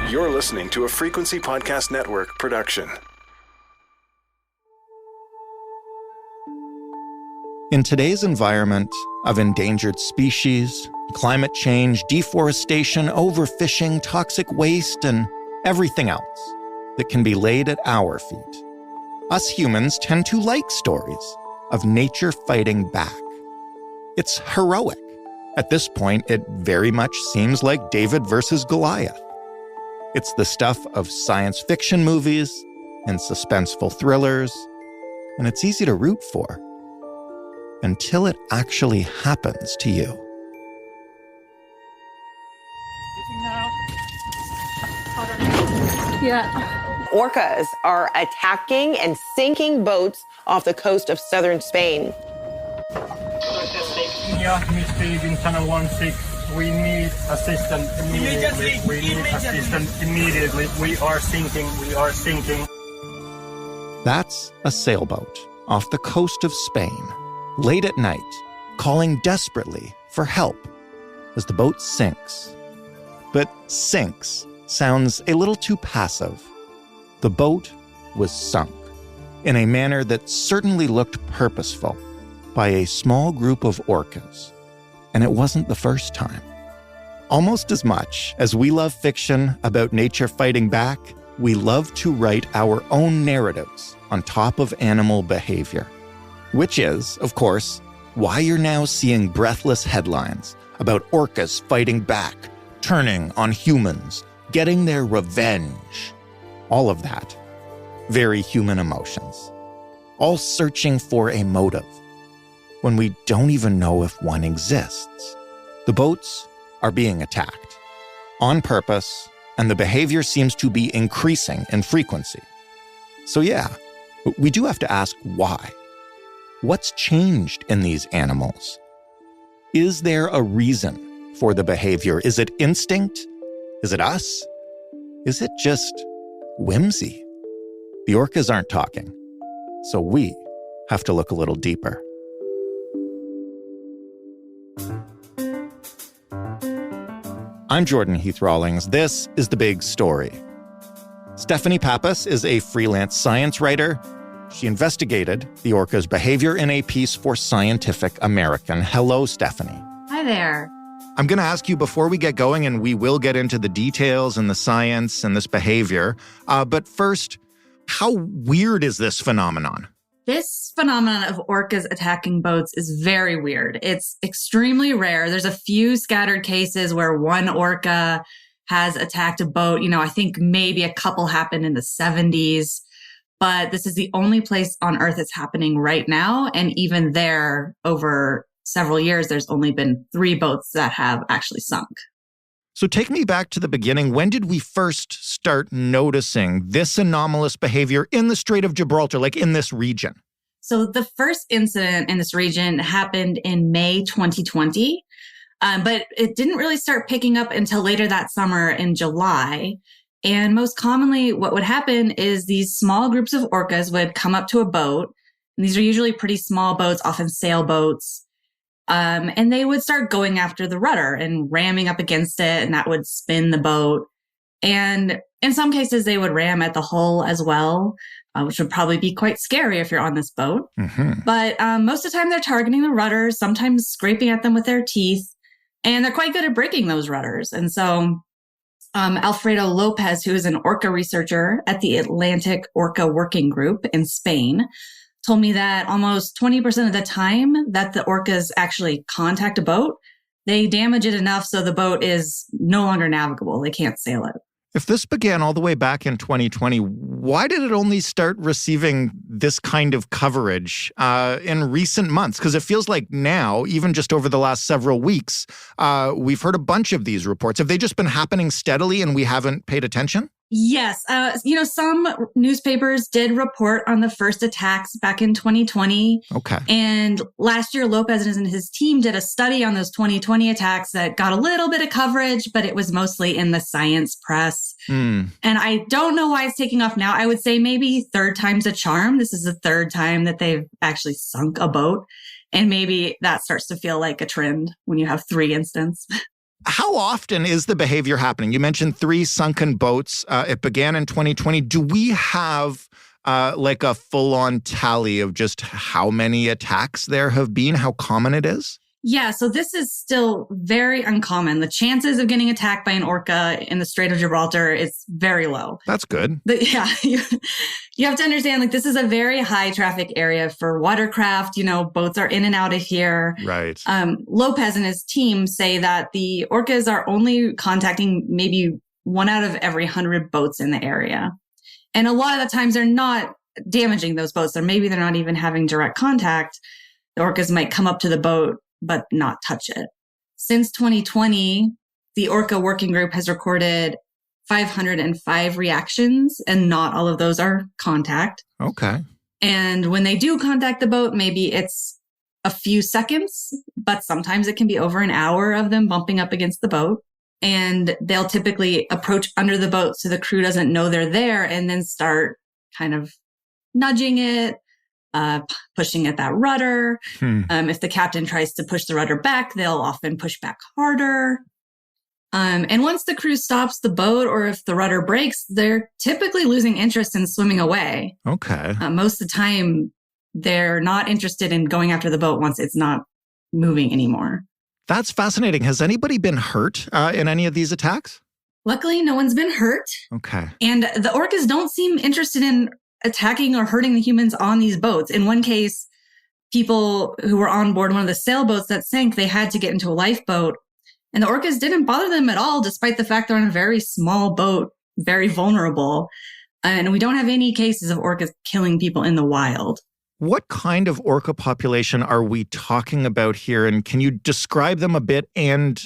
You're listening to a Frequency Podcast Network production. In today's environment of endangered species, climate change, deforestation, overfishing, toxic waste, and everything else that can be laid at our feet, us humans tend to like stories of nature fighting back. It's heroic. At this point, it very much seems like David versus Goliath. It's the stuff of science fiction movies and suspenseful thrillers, and it's easy to root for until it actually happens to you. Yeah. Orcas are attacking and sinking boats off the coast of southern Spain. Yeah, misbehaving channel 16. We need assistance immediately. We need assistance immediately. We are sinking. That's a sailboat off the coast of Spain, late at night, calling desperately for help as the boat sinks. But sinks sounds a little too passive. The boat was sunk in a manner that certainly looked purposeful by a small group of orcas. And it wasn't the first time. Almost as much as we love fiction about nature fighting back, we love to write our own narratives on top of animal behavior. Which is, of course, why you're now seeing breathless headlines about orcas fighting back, turning on humans, getting their revenge. All of that. Very human emotions. All searching for a motive, when we don't even know if one exists. The boats are being attacked on purpose, and the behavior seems to be increasing in frequency. So yeah, we do have to ask why. What's changed in these animals? Is there a reason for the behavior? Is it instinct? Is it us? Is it just whimsy? The orcas aren't talking, so we have to look a little deeper. I'm Jordan Heath Rawlings. This is The Big Story. Stephanie Pappas is a freelance science writer. She investigated the orca's behavior in a piece for Scientific American. Hello, Stephanie. Hi there. I'm going to ask you before we get going, and we will get into the details and the science and this behavior. But first, how weird is this phenomenon? This phenomenon of orcas attacking boats is very weird. It's extremely rare. There's a few scattered cases where one orca has attacked a boat. I think maybe a couple happened in the 70s, but this is the only place on Earth it's happening right now. And even there, over several years, there's only been 3 boats that have actually sunk. So take me back to the beginning. When did we first start noticing this anomalous behavior in the Strait of Gibraltar, like in this region? So the first incident in this region happened in May 2020, but it didn't really start picking up until later that summer in July. And most commonly, what would happen is these small groups of orcas would come up to a boat. And these are usually pretty small boats, often sailboats. And they would start going after the rudder and ramming up against it, and that would spin the boat. And in some cases, they would ram at the hull as well, which would probably be quite scary if you're on this boat. Mm-hmm. But most of the time, they're targeting the rudders, sometimes scraping at them with their teeth, and they're quite good at breaking those rudders. And so Alfredo Lopez, who is an orca researcher at the Atlantic Orca Working Group in Spain, told me that almost 20% of the time that the orcas actually contact a boat, they damage it enough so the boat is no longer navigable. They can't sail it. If this began all the way back in 2020, why did it only start receiving this kind of coverage in recent months? Because it feels like now, even just over the last several weeks, we've heard a bunch of these reports. Have they just been happening steadily and we haven't paid attention? Yes. Some newspapers did report on the first attacks back in 2020. Okay. And last year, Lopez and his team did a study on those 2020 attacks that got a little bit of coverage, but it was mostly in the science press. And I don't know why it's taking off now. I would say maybe third time's a charm. This is the third time that they've actually sunk a boat. And maybe that starts to feel like a trend when you have 3 incidents. How often is the behavior happening? You mentioned 3 sunken boats. It began in 2020. Do we have like a full-on tally of just how many attacks there have been, how common it is? Yeah, so this is still very uncommon. The chances of getting attacked by an orca in the Strait of Gibraltar is very low. That's good. But yeah, you have to understand, like, this is a very high traffic area for watercraft. Boats are in and out of here. Right. Lopez and his team say that the orcas are only contacting maybe 1 out of every 100 boats in the area. And a lot of the times they're not damaging those boats, or maybe they're not even having direct contact. The orcas might come up to the boat but not touch it. Since 2020, the Orca Working Group has recorded 505 reactions, and not all of those are contact. Okay. And when they do contact the boat, maybe it's a few seconds, but sometimes it can be over an hour of them bumping up against the boat. And they'll typically approach under the boat so the crew doesn't know they're there, and then start kind of nudging it, pushing at that rudder. If the captain tries to push the rudder back, they'll often push back harder. And once the crew stops the boat, or if the rudder breaks, they're typically losing interest in swimming away. Okay. Most of the time, they're not interested in going after the boat once it's not moving anymore. That's fascinating. Has anybody been hurt in any of these attacks? Luckily, no one's been hurt. Okay. And the orcas don't seem interested in attacking or hurting the humans on these boats. In one case, people who were on board one of the sailboats that sank, they had to get into a lifeboat. And the orcas didn't bother them at all, despite the fact they're on a very small boat, very vulnerable. And we don't have any cases of orcas killing people in the wild. What kind of orca population are we talking about here? And can you describe them a bit and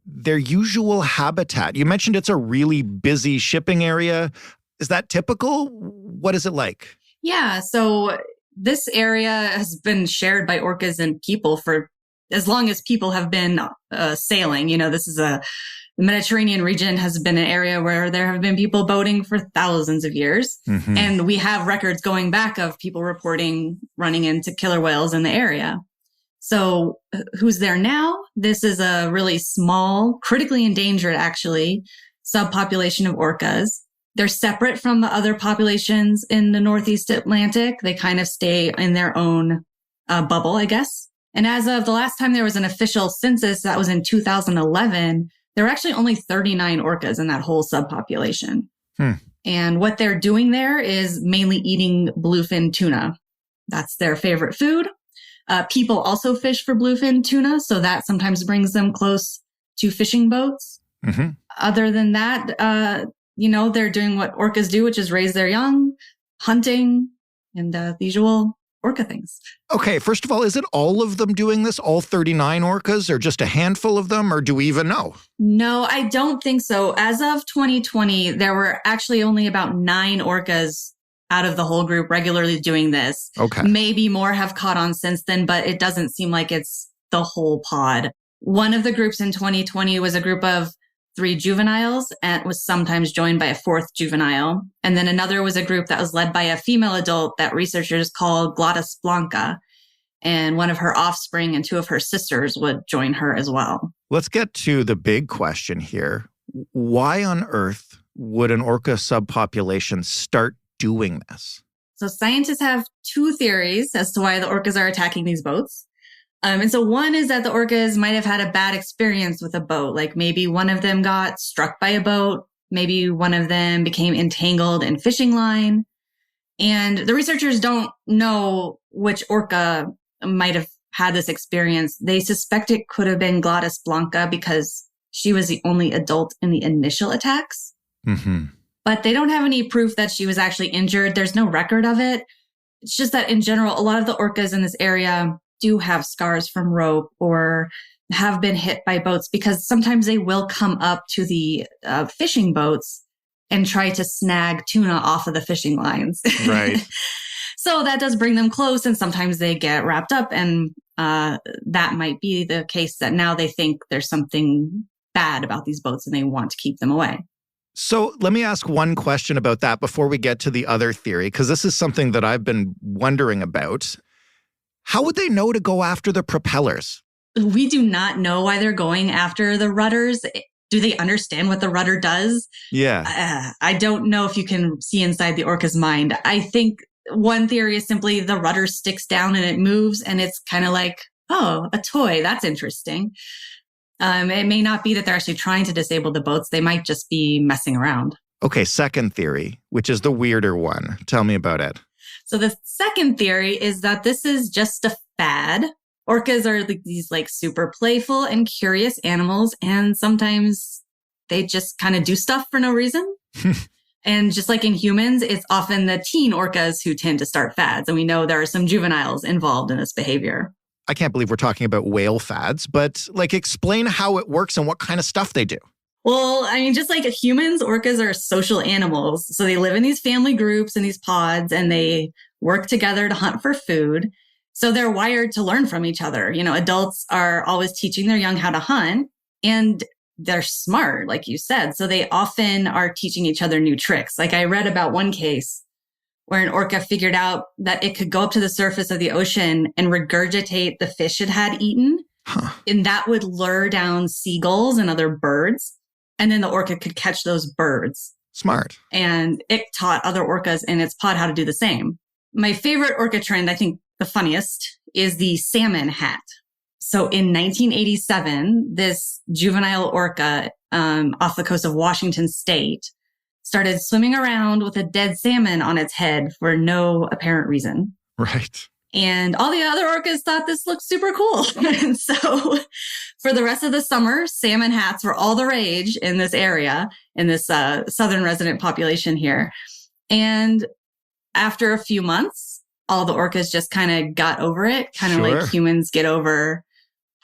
their usual habitat? You mentioned it's a really busy shipping area. Is that typical? What is it like? Yeah, so this area has been shared by orcas and people for as long as people have been sailing. This is the Mediterranean region has been an area where there have been people boating for thousands of years. Mm-hmm. And we have records going back of people reporting running into killer whales in the area. So who's there now? This is a really small, critically endangered, actually, subpopulation of orcas. They're separate from the other populations in the Northeast Atlantic. They kind of stay in their own bubble, I guess. And as of the last time there was an official census, that was in 2011, there were actually only 39 orcas in that whole subpopulation. And what they're doing there is mainly eating bluefin tuna. That's their favorite food. People also fish for bluefin tuna, so that sometimes brings them close to fishing boats. Mm-hmm. Other than that, they're doing what orcas do, which is raise their young, hunting, and the usual orca things. Okay, first of all, is it all of them doing this, all 39 orcas, or just a handful of them, or do we even know? No, I don't think so. As of 2020, there were actually only about 9 orcas out of the whole group regularly doing this. Okay. Maybe more have caught on since then, but it doesn't seem like it's the whole pod. One of the groups in 2020 was a group of 3 juveniles and was sometimes joined by a 4th juvenile. And then another was a group that was led by a female adult that researchers call Glottis blanca. And one of her offspring and 2 of her sisters would join her as well. Let's get to the big question here. Why on earth would an orca subpopulation start doing this? So scientists have 2 theories as to why the orcas are attacking these boats. And so one is that the orcas might have had a bad experience with a boat. Like maybe one of them got struck by a boat. Maybe one of them became entangled in fishing line. And the researchers don't know which orca might have had this experience. They suspect it could have been Glottis blanca because she was the only adult in the initial attacks. Mm-hmm. But they don't have any proof that she was actually injured. There's no record of it. It's just that in general, a lot of the orcas in this area do have scars from rope or have been hit by boats because sometimes they will come up to the fishing boats and try to snag tuna off of the fishing lines. Right. So that does bring them close, and sometimes they get wrapped up, and that might be the case that now they think there's something bad about these boats and they want to keep them away. So let me ask one question about that before we get to the other theory, because this is something that I've been wondering about. How would they know to go after the propellers? We do not know why they're going after the rudders. Do they understand what the rudder does? Yeah. I don't know if you can see inside the orca's mind. I think one theory is simply the rudder sticks down and it moves, and it's kind of like, oh, a toy. That's interesting. It may not be that they're actually trying to disable the boats. They might just be messing around. Okay, second theory, which is the weirder one. Tell me about it. So the second theory is that this is just a fad. Orcas are these like super playful and curious animals, and sometimes they just kind of do stuff for no reason. And just like in humans, it's often the teen orcas who tend to start fads. And we know there are some juveniles involved in this behavior. I can't believe we're talking about whale fads, but like explain how it works and what kind of stuff they do. Well, I mean, just like humans, orcas are social animals. So they live in these family groups and these pods, and they work together to hunt for food. So they're wired to learn from each other. You know, adults are always teaching their young how to hunt, and they're smart, like you said. So they often are teaching each other new tricks. Like I read about one case where an orca figured out that it could go up to the surface of the ocean and regurgitate the fish it had eaten. And that would lure down seagulls and other birds. And then the orca could catch those birds. Smart. And it taught other orcas in its pod how to do the same. My favorite orca trend, I think the funniest, is the salmon hat. So in 1987, this juvenile orca off the coast of Washington State started swimming around with a dead salmon on its head for no apparent reason. Right. And all the other orcas thought this looked super cool. And so for the rest of the summer, salmon hats were all the rage in this area, in this southern resident population here. And after a few months, all the orcas just kind of got over it, kind of like humans get over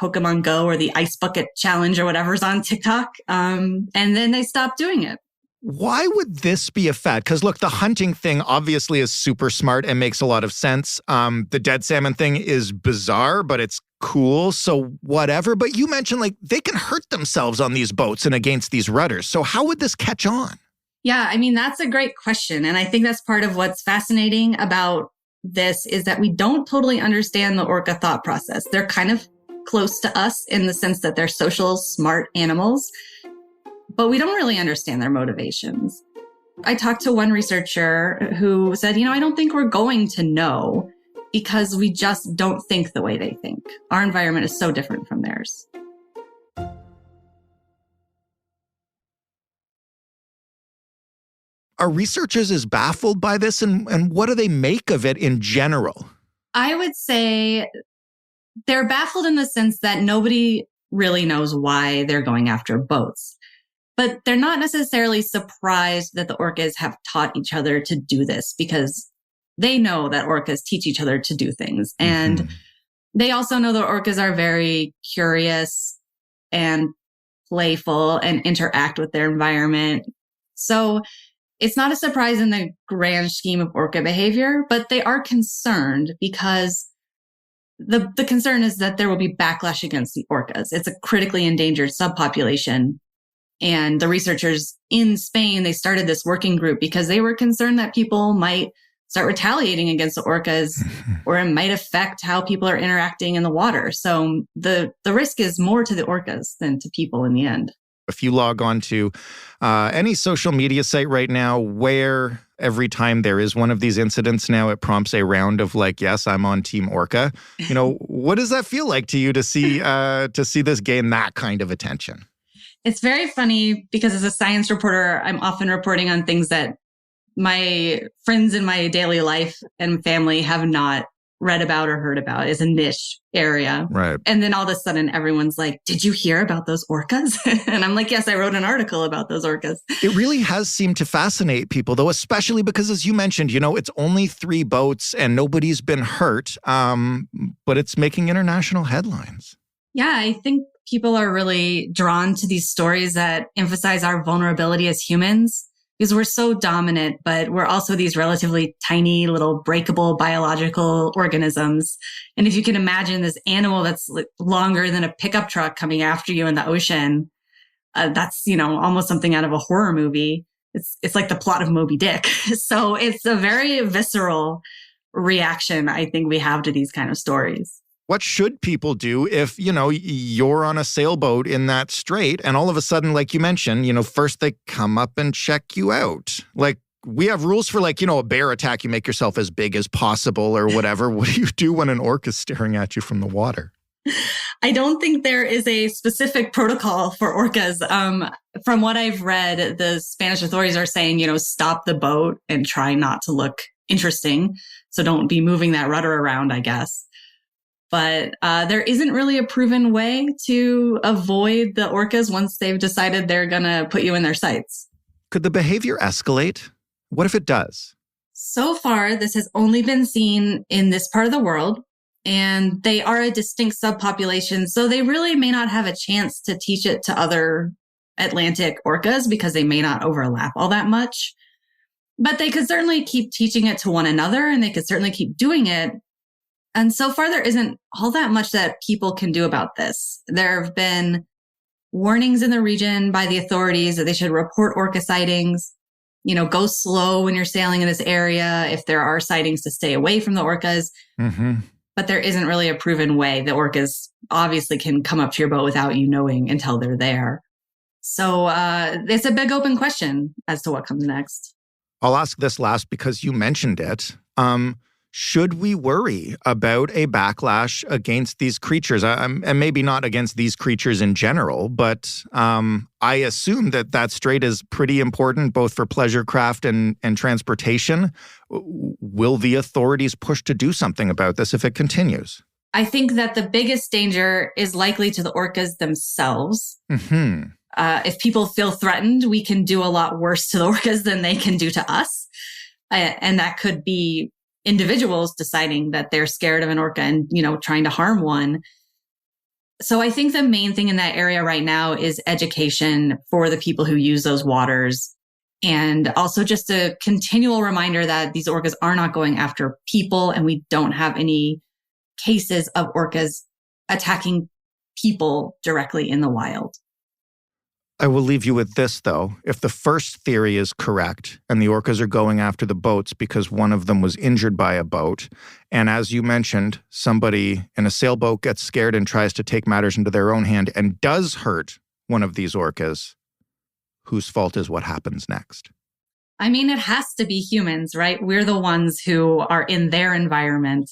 Pokemon Go or the ice bucket challenge or whatever's on TikTok. And then they stopped doing it. Why would this be a fad? Because look, the hunting thing obviously is super smart and makes a lot of sense. The dead salmon thing is bizarre, but it's cool. So whatever. But you mentioned like they can hurt themselves on these boats and against these rudders. So how would this catch on? Yeah, I mean, that's a great question. And I think that's part of what's fascinating about this is that we don't totally understand the orca thought process. They're kind of close to us in the sense that they're social, smart animals, but we don't really understand their motivations. I talked to one researcher who said, I don't think we're going to know because we just don't think the way they think. Our environment is so different from theirs. Are researchers as baffled by this and what do they make of it in general? I would say they're baffled in the sense that nobody really knows why they're going after boats. But they're not necessarily surprised that the orcas have taught each other to do this because they know that orcas teach each other to do things. And they also know that orcas are very curious and playful and interact with their environment. So it's not a surprise in the grand scheme of orca behavior, but they are concerned because the concern is that there will be backlash against the orcas. It's a critically endangered subpopulation. And the researchers in Spain, they started this working group because they were concerned that people might start retaliating against the orcas or it might affect how people are interacting in the water. So the risk is more to the orcas than to people in the end. If you log on to any social media site right now where every time there is one of these incidents now, it prompts a round of like, yes, I'm on Team Orca. What does that feel like to you to see this gain that kind of attention? It's very funny because as a science reporter, I'm often reporting on things that my friends in my daily life and family have not read about or heard about. It's a niche area. Right. And then all of a sudden everyone's like, did you hear about those orcas? And I'm like, yes, I wrote an article about those orcas. It really has seemed to fascinate people, though, especially because, as you mentioned, it's only 3 boats and nobody's been hurt, but it's making international headlines. Yeah, I think people are really drawn to these stories that emphasize our vulnerability as humans because we're so dominant, but we're also these relatively tiny little breakable biological organisms. And if you can imagine this animal that's longer than a pickup truck coming after you in the ocean, that's, almost something out of a horror movie. It's like the plot of Moby Dick. So it's a very visceral reaction, I think, we have to these kind of stories. What should people do if, you're on a sailboat in that strait and all of a sudden, like you mentioned, first they come up and check you out? Like, we have rules for a bear attack, you make yourself as big as possible or whatever. What do you do when an orca is staring at you from the water? I don't think there is a specific protocol for orcas. From what I've read, the Spanish authorities are saying, stop the boat and try not to look interesting. So don't be moving that rudder around, I guess. But there isn't really a proven way to avoid the orcas once they've decided they're going to put you in their sights. Could the behavior escalate? What if it does? So far, this has only been seen in this part of the world, and they are a distinct subpopulation. So they really may not have a chance to teach it to other Atlantic orcas because they may not overlap all that much. But they could certainly keep teaching it to one another, and they could certainly keep doing it. And so far, there isn't all that much that people can do about this. There have been warnings in the region by the authorities that they should report orca sightings, go slow when you're sailing in this area. If there are sightings, to stay away from the orcas. Mm-hmm. But there isn't really a proven way. The orcas obviously can come up to your boat without you knowing until they're there. So it's a big open question as to what comes next. I'll ask this last because you mentioned it. Should we worry about a backlash against these creatures? And maybe not against these creatures in general, but I assume that strait is pretty important both for pleasure craft and transportation. Will the authorities push to do something about this if it continues? I think that the biggest danger is likely to the orcas themselves. Mm-hmm. If people feel threatened, we can do a lot worse to the orcas than they can do to us. And that could be individuals deciding that they're scared of an orca and, trying to harm one. So I think the main thing in that area right now is education for the people who use those waters. And also just a continual reminder that these orcas are not going after people, and we don't have any cases of orcas attacking people directly in the wild. I will leave you with this, though. If the first theory is correct, and the orcas are going after the boats because one of them was injured by a boat, and as you mentioned, somebody in a sailboat gets scared and tries to take matters into their own hand and does hurt one of these orcas, whose fault is what happens next? I mean, it has to be humans, right? We're the ones who are in their environment.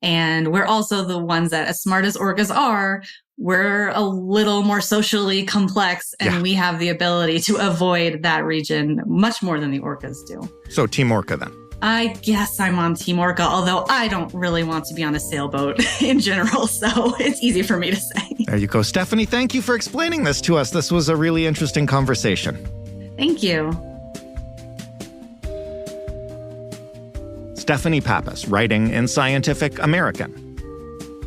And we're also the ones that, as smart as orcas are, we're a little more socially complex, and we have the ability to avoid that region much more than the orcas do. So Team Orca then? I guess I'm on Team Orca, although I don't really want to be on a sailboat in general, so it's easy for me to say. There you go. Stephanie, thank you for explaining this to us. This was a really interesting conversation. Thank you. Stephanie Pappas, writing in Scientific American.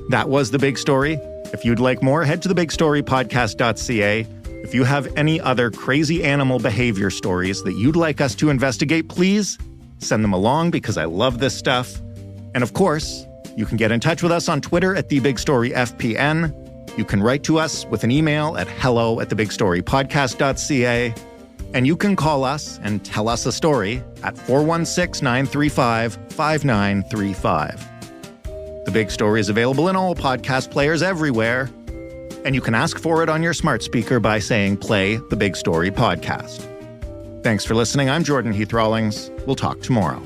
That was The Big Story. If you'd like more, head to thebigstorypodcast.ca. If you have any other crazy animal behavior stories that you'd like us to investigate, please send them along because I love this stuff. And of course, you can get in touch with us on Twitter at TheBigStoryFPN. You can write to us with an email at hello@thebigstorypodcast.ca. And you can call us and tell us a story at 416-935-5935. The Big Story is available in all podcast players everywhere. And you can ask for it on your smart speaker by saying, play the Big Story podcast. Thanks for listening. I'm Jordan Heath Rawlings. We'll talk tomorrow.